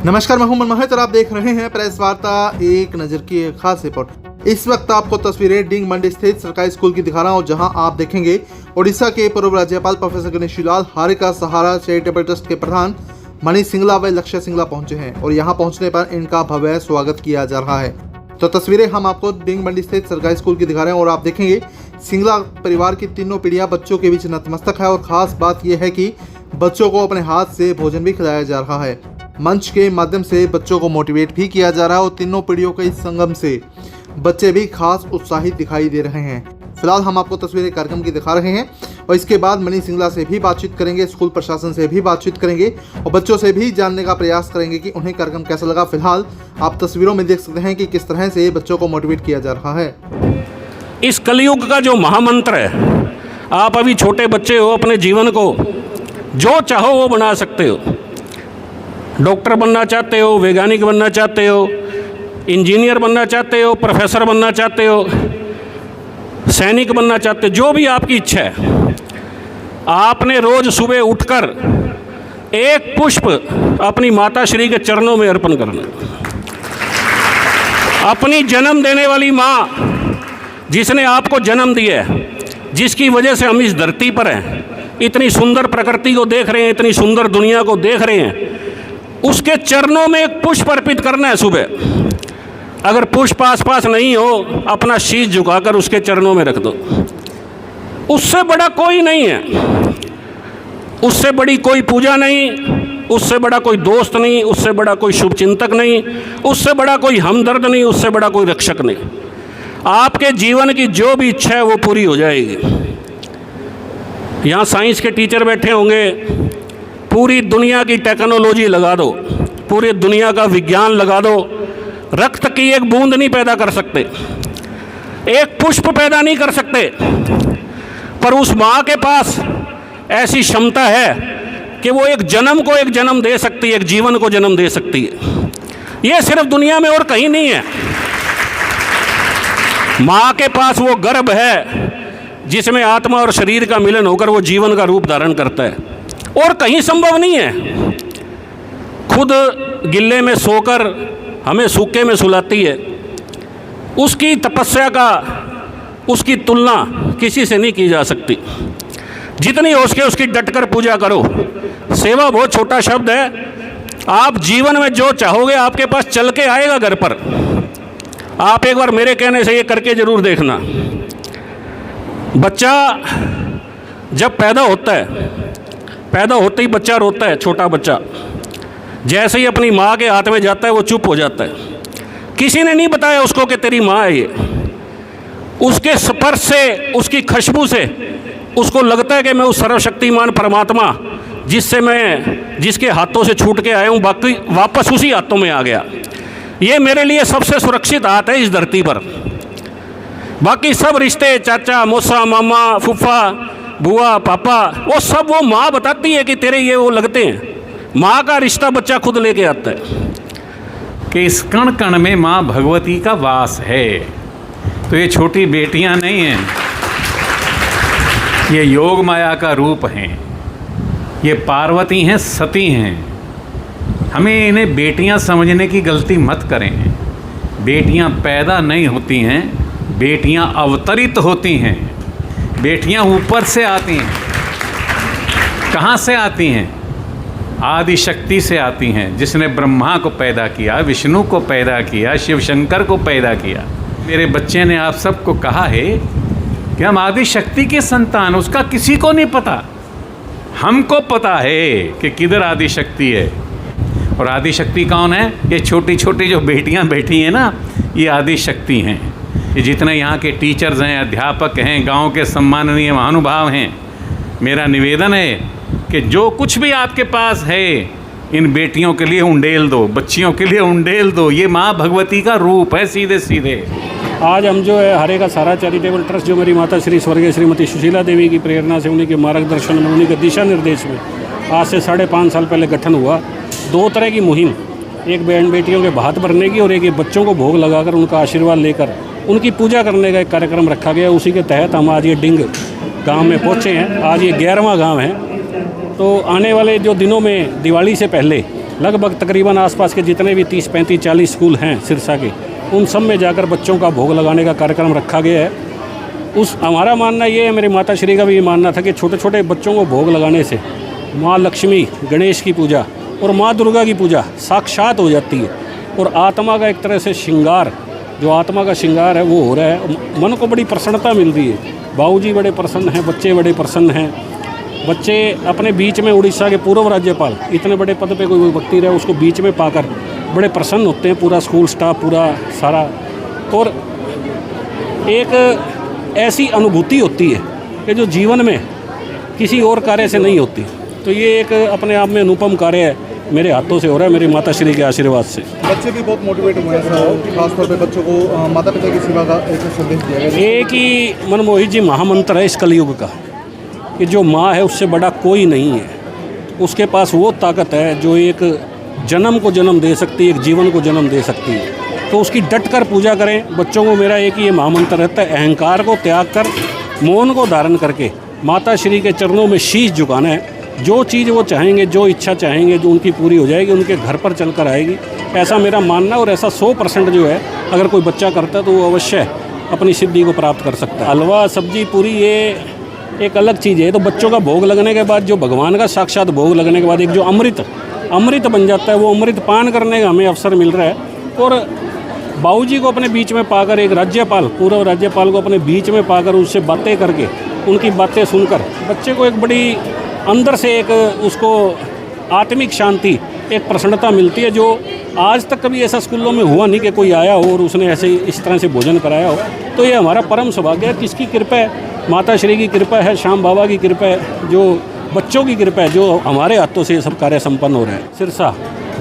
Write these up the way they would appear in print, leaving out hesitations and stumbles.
नमस्कार, मैं हूं मनमोहन और आप देख रहे हैं प्रेस वार्ता एक नजर की एक खास रिपोर्ट। इस वक्त आपको तस्वीरें डिंग मंडी स्थित सरकारी स्कूल की दिखा रहा हूं, जहां आप देखेंगे ओडिशा के पूर्व राज्यपाल प्रोफेसर गणेशी लाल हारे का सहारा चैरिटेबल ट्रस्ट के प्रधान मनीष सिंगला व लक्ष्य सिंगला पहुंचे हैं और यहां पहुंचने पर इनका भव्य स्वागत किया जा रहा है। तो तस्वीरें हम आपको डिंग मंडी स्थित सरकारी स्कूल की दिखा रहे हैं और आप देखेंगे सिंगला परिवार की तीनों पीढ़ियां बच्चों के बीच नतमस्तक है और खास बात यह है कि बच्चों को अपने हाथ से भोजन भी खिलाया जा रहा है। मंच के माध्यम से बच्चों को मोटिवेट भी किया जा रहा है और तीनों पीढ़ियों के इस संगम से बच्चे भी खास उत्साहित दिखाई दे रहे हैं। फिलहाल हम आपको तस्वीरें कार्यक्रम की दिखा रहे हैं और इसके बाद मनीष सिंगला से भी बातचीत करेंगे, स्कूल प्रशासन से भी बातचीत करेंगे और बच्चों से भी जानने का प्रयास करेंगे कि उन्हें कार्यक्रम कैसा लगा। फिलहाल आप तस्वीरों में देख सकते हैं कि किस तरह से बच्चों को मोटिवेट किया जा रहा है। इस कलयुग का जो महामंत्र है, आप अभी छोटे बच्चे हो, अपने जीवन को जो चाहो वो बना सकते हो। डॉक्टर बनना चाहते हो, वैज्ञानिक बनना चाहते हो, इंजीनियर बनना चाहते हो, प्रोफेसर बनना चाहते हो, सैनिक बनना चाहते हो, जो भी आपकी इच्छा है, आपने रोज सुबह उठकर एक पुष्प अपनी माता श्री के चरणों में अर्पण करना। अपनी जन्म देने वाली माँ, जिसने आपको जन्म दिया है, जिसकी वजह से हम इस धरती पर हैं, इतनी सुंदर प्रकृति को देख रहे हैं, इतनी सुंदर दुनिया को देख रहे हैं, उसके चरणों में एक पुष्प अर्पित करना है सुबह। अगर पुष्प आसपास नहीं हो, अपना शीश झुकाकर उसके चरणों में रख दो। उससे बड़ा कोई नहीं है, उससे बड़ी कोई पूजा नहीं, उससे बड़ा कोई दोस्त नहीं, उससे बड़ा कोई शुभचिंतक नहीं, उससे बड़ा कोई हमदर्द नहीं, उससे बड़ा कोई रक्षक नहीं। आपके जीवन की जो भी इच्छा है वो पूरी हो जाएगी। यहाँ साइंस के टीचर बैठे होंगे, पूरी दुनिया की टेक्नोलॉजी लगा दो, पूरी दुनिया का विज्ञान लगा दो, रक्त की एक बूंद नहीं पैदा कर सकते, एक पुष्प पैदा नहीं कर सकते, पर उस माँ के पास ऐसी क्षमता है कि वो एक जन्म को एक जन्म दे सकती है, एक जीवन को जन्म दे सकती है। ये सिर्फ दुनिया में और कहीं नहीं है। माँ के पास वो गर्भ है जिसमें आत्मा और शरीर का मिलन होकर वो जीवन का रूप धारण करता है, और कहीं संभव नहीं है। खुद गिल्ले में सोकर हमें सूखे में सुलाती है। उसकी तपस्या का, उसकी तुलना किसी से नहीं की जा सकती। जितनी हो सके उसकी डटकर पूजा करो। सेवा बहुत छोटा शब्द है। आप जीवन में जो चाहोगे आपके पास चल के आएगा घर पर। आप एक बार मेरे कहने से ये करके ज़रूर देखना। बच्चा जब पैदा होता है, पैदा होते ही बच्चा रोता है, छोटा बच्चा। जैसे ही अपनी माँ के हाथ में जाता है वो चुप हो जाता है। किसी ने नहीं बताया उसको कि तेरी माँ है ये। उसके स्पर्श से, उसकी खुशबू से उसको लगता है कि मैं उस सर्वशक्तिमान परमात्मा जिसके हाथों से छूट के आया हूँ, बाकी वापस उसी हाथों में आ गया। ये मेरे लिए सबसे सुरक्षित हाथ है इस धरती पर। बाकी सब रिश्ते, चाचा, मौसा, मामा, फूफा, बुआ, पापा, वो सब वो माँ बताती है कि तेरे ये वो लगते हैं। माँ का रिश्ता बच्चा खुद लेके आता है कि इस कण कण में माँ भगवती का वास है। तो ये छोटी बेटियाँ नहीं हैं, ये योग माया का रूप हैं। ये पार्वती हैं, सती हैं। हमें इन्हें बेटियाँ समझने की गलती मत करें। बेटियाँ पैदा नहीं होती हैं, बेटियाँ अवतरित होती हैं। बेटियां ऊपर से आती हैं। कहाँ से आती हैं? आदि शक्ति से आती हैं, जिसने ब्रह्मा को पैदा किया, विष्णु को पैदा किया, शिव शंकर को पैदा किया। मेरे बच्चे ने आप सबको कहा है कि हम आदि शक्ति के संतान, उसका किसी को नहीं पता। हमको पता है कि किधर आदि शक्ति है। और आदि शक्ति कौन है? ये छोटी छोटी जो बेटियां बैठी हैं ना, ये आदि शक्ति हैं। ये जितने यहाँ के टीचर्स हैं, अध्यापक हैं, गांव के सम्माननीय महानुभाव हैं, मेरा निवेदन है कि जो कुछ भी आपके पास है, इन बेटियों के लिए उंडेल दो, बच्चियों के लिए उंडेल दो। ये माँ भगवती का रूप है सीधे सीधे। आज हम जो है हरे का सारा चैरिटेबल ट्रस्ट, जो मेरी माता श्री स्वर्गीय श्रीमती सुशीला देवी की प्रेरणा से, उन्हीं के मार्गदर्शन में, उन्हीं के दिशा निर्देश में आज से 5.5 साल पहले गठन हुआ। 2 तरह की मुहिम, एक बहन बेटियों के भात भरने की और एक बच्चों को भोग लगाकर उनका आशीर्वाद लेकर उनकी पूजा करने का एक कार्यक्रम रखा गया। उसी के तहत हम आज ये डिंग गांव में पहुंचे हैं। आज ये 11वां गांव है। तो आने वाले जो दिनों में दिवाली से पहले लगभग तकरीबन आसपास के जितने भी 30, 35, 40 स्कूल हैं सिरसा के, उन सब में जाकर बच्चों का भोग लगाने का कार्यक्रम रखा गया है। हमारा मानना ये है, मेरे माता श्री का भी ये मानना था कि छोटे छोटे बच्चों को भोग लगाने से माँ लक्ष्मी, गणेश की पूजा और माँ दुर्गा की पूजा साक्षात हो जाती है और आत्मा का एक तरह से श्रृंगार, जो आत्मा का श्रृंगार है वो हो रहा है। मन को बड़ी प्रसन्नता मिल रही है। बाबूजी बड़े प्रसन्न हैं, बच्चे बड़े प्रसन्न हैं। बच्चे अपने बीच में उड़ीसा के पूर्व राज्यपाल, इतने बड़े पद पे कोई व्यक्ति रहे उसको बीच में पाकर बड़े प्रसन्न होते हैं, पूरा स्कूल स्टाफ, पूरा सारा। और एक ऐसी अनुभूति होती है कि जो जीवन में किसी और कार्य से नहीं होती। तो ये एक अपने आप में अनुपम कार्य है, मेरे हाथों से हो रहा है, मेरी माता श्री के आशीर्वाद से। बच्चे भी बहुत मोटिवेट हुए हैं सर, खासतौर पे बच्चों को माता पिता की सेवा का एक संदेश दिया गया। एक ही मनमोहित जी महामंत्र है इस कलयुग का कि जो माँ है उससे बड़ा कोई नहीं है। उसके पास वो ताकत है जो एक जन्म को जन्म दे सकती है, एक जीवन को जन्म दे सकती है। तो उसकी डट कर पूजा करें। बच्चों को मेरा एक ही ये महामंत्र रहता है, अहंकार को त्याग कर मौन को धारण करके माता श्री के चरणों में शीश झुकाना है। जो चीज़ वो चाहेंगे, जो इच्छा चाहेंगे, जो उनकी पूरी हो जाएगी, उनके घर पर चल कर आएगी। ऐसा मेरा मानना, और ऐसा 100% जो है अगर कोई बच्चा करता है तो वो अवश्य अपनी सिद्धि को प्राप्त कर सकता है। हलवा, सब्जी, पूरी ये एक अलग चीज़ है। तो बच्चों का भोग लगने के बाद, जो भगवान का साक्षात भोग लगने के बाद एक जो अमृत बन जाता है, वो अमृत पान करने का हमें अवसर मिल रहा है। और बाबूजी को अपने बीच में पाकर, एक राज्यपाल, पूर्व राज्यपाल को अपने बीच में पाकर, उससे बातें करके, उनकी बातें सुनकर बच्चे को एक बड़ी अंदर से एक उसको आत्मिक शांति, एक प्रसन्नता मिलती है, जो आज तक कभी ऐसा स्कूलों में हुआ नहीं कि कोई आया हो और उसने ऐसे इस तरह से भोजन कराया हो। तो ये हमारा परम सौभाग्य है। किसकी कृपा है? माता श्री की कृपा है, श्याम बाबा की कृपा है, जो बच्चों की कृपा है, जो हमारे हाथों से ये सब कार्य संपन्न हो रहे हैं। सिरसा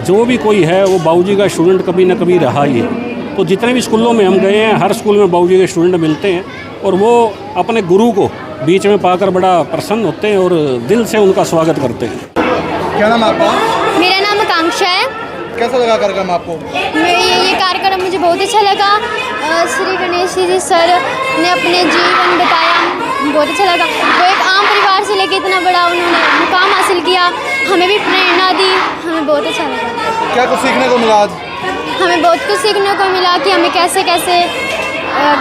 जो भी कोई है वो बाबूजी का स्टूडेंट कभी ना कभी रहा ही है। तो जितने भी स्कूलों में हम गए हैं, हर स्कूल में बाबूजी के स्टूडेंट मिलते हैं और वो अपने गुरु को बीच में पाकर बड़ा प्रसन्न होते हैं और दिल से उनका स्वागत करते हैं। क्या नाम है आपका? मेरा नाम आकांक्षा है। कैसा लगा कार्यक्रम आपको? ये कार्यक्रम मुझे बहुत अच्छा लगा। श्री गणेश जी सर ने अपने जीवन बताया, बहुत अच्छा लगा। वो एक आम परिवार से लेकर इतना बड़ा उन्होंने मुकाम हासिल किया, हमें भी प्रेरणा दी, हमें बहुत अच्छा लगा। क्या कुछ सीखने को मिला आज? हमें बहुत कुछ सीखने को मिला कि हमें कैसे कैसे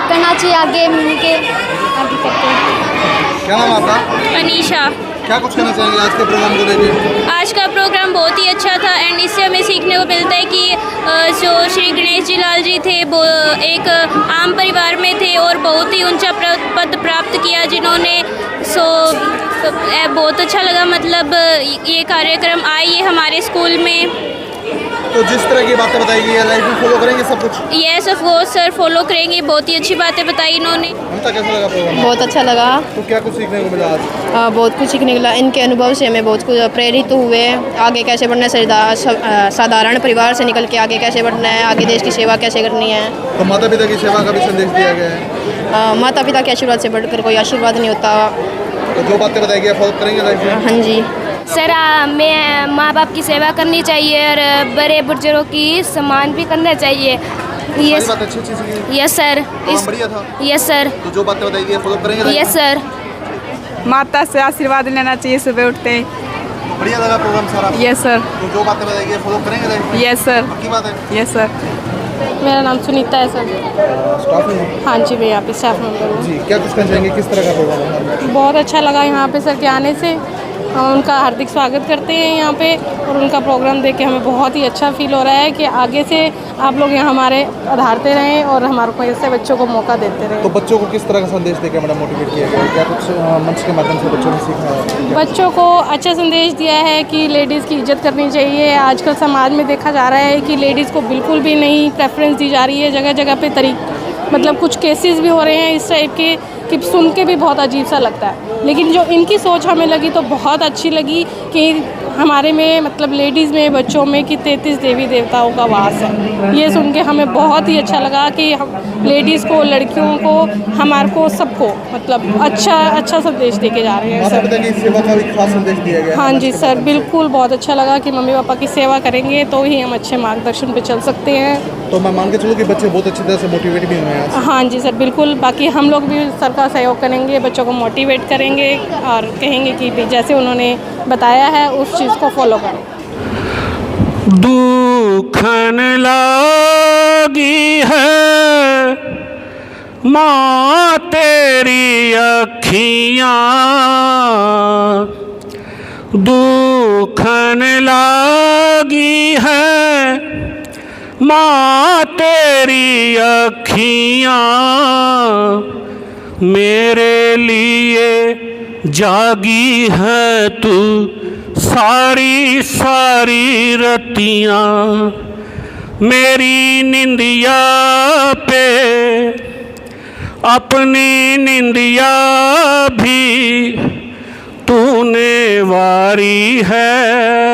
करना चाहिए, आगे मिल के आगे करते हैं। क्या नाम है आपका? अनीशा। क्या कुछ कहना चाहेंगे आज के प्रोग्राम को लेकर? आज का प्रोग्राम बहुत ही अच्छा था एंड इससे हमें सीखने को मिलता है कि जो श्री गणेश जी लाल जी थे वो एक आम परिवार में थे और बहुत ही ऊंचा पद प्राप्त किया जिन्होंने। बहुत अच्छा लगा, मतलब ये कार्यक्रम आए ये हमारे स्कूल में। तो जिस तरह की बातें बताई गई है, लाइफ में फॉलो करेंगे सब कुछ? Yes of course sir, follow करेंगे। बहुत ही अच्छी बातें बताई इन्होंने। कैसा लगा प्रोग्राम? बहुत अच्छा लगा। तो क्या कुछ सीखने को मिला आज? बहुत कुछ सीखने को मिला। इनके अनुभव से हमें बहुत कुछ प्रेरित हुए। आगे कैसे बढ़ना है, साधारण परिवार से निकल के आगे कैसे बढ़ना है, आगे देश की सेवा कैसे करनी है। तो माता पिता की सेवा का भी संदेश दिया गया है। माता पिता के आशीर्वाद से बढ़कर कोई आशीर्वाद नहीं होता। तो जो बातें बताई गई फॉलो करेंगे लाइफ में? हाँ जी सर, मैं माँ बाप की सेवा करनी चाहिए और बड़े बुजुर्गों की सम्मान भी करना चाहिए। यस, बात अच्छी सीखी। Yes sir. बढ़िया था। Yes sir. तो जो बातें बताई गई फॉलो करेंगे? Yes sir. माता से आशीर्वाद लेना चाहिए सुबह उठते। बढ़िया लगा प्रोग्राम सारा? Yes sir. तो जो बातें बताई गई फॉलो करेंगे लाइफ में? Yes sir. पक्की बात है? Yes sir. मेरा नाम सुनीता है सर। स्टाफ में? हाँ जी, मैं यहाँ पे स्टाफ मेंबर हूँ। जी, क्या कुछ कहना चाहेंगे, किस तरह का प्रोग्राम है? बहुत अच्छा लगा यहाँ पे सर के आने से। हम उनका हार्दिक स्वागत करते हैं यहाँ पे और उनका प्रोग्राम देख के हमें बहुत ही अच्छा फील हो रहा है कि आगे से आप लोग यहाँ हमारे आधारते रहें और हमारे को ऐसे बच्चों को मौका देते रहें। तो बच्चों को किस तरह का संदेश देकर मैडम मोटिवेट किया गया? क्या कुछ मंच के माध्यम से बच्चों ने सीखा है? बच्चों को अच्छा संदेश दिया है कि लेडीज़ की इज्जत करनी चाहिए। आजकल समाज में देखा जा रहा है कि लेडीज़ को बिल्कुल भी नहीं प्रेफरेंस दी जा रही है। जगह जगह पे मतलब कुछ केसेस भी हो रहे हैं इस टाइप के कि सुन के भी बहुत अजीब सा लगता है। लेकिन जो इनकी सोच हमें लगी तो बहुत अच्छी लगी कि हमारे में मतलब लेडीज़ में, बच्चों में कि 33 देवी देवताओं का वास है। ये सुन के हमें बहुत ही अच्छा लगा कि हम लेडीज़ को, लड़कियों को, हमारे को, सबको मतलब अच्छा संदेश दे के जा रहे हैं सर। की सेवा का भी खास संदेश दिया गया। हाँ जी सर, बिल्कुल बहुत अच्छा लगा कि मम्मी पापा की सेवा करेंगे तो ही हम अच्छे मार्गदर्शन पे चल सकते हैं। तो मैं मान के चलूँ कि बच्चे बहुत अच्छी तरह से मोटिवेट भी हुए हैं। हाँ जी सर, बिल्कुल। बाकी हम लोग भी सर का सहयोग करेंगे, बच्चों को मोटिवेट करेंगे और कहेंगे कि जैसे उन्होंने बताया है उस चीज़ को फॉलो करें। दुखन लागी है माँ तेरी अखियाँ, दुखन लागी है माँ तेरी अखियाँ, मेरे लिए जागी है तू सारी सारी रतियाँ, मेरी निंदिया पे अपनी निंदिया भी तूने वारी है।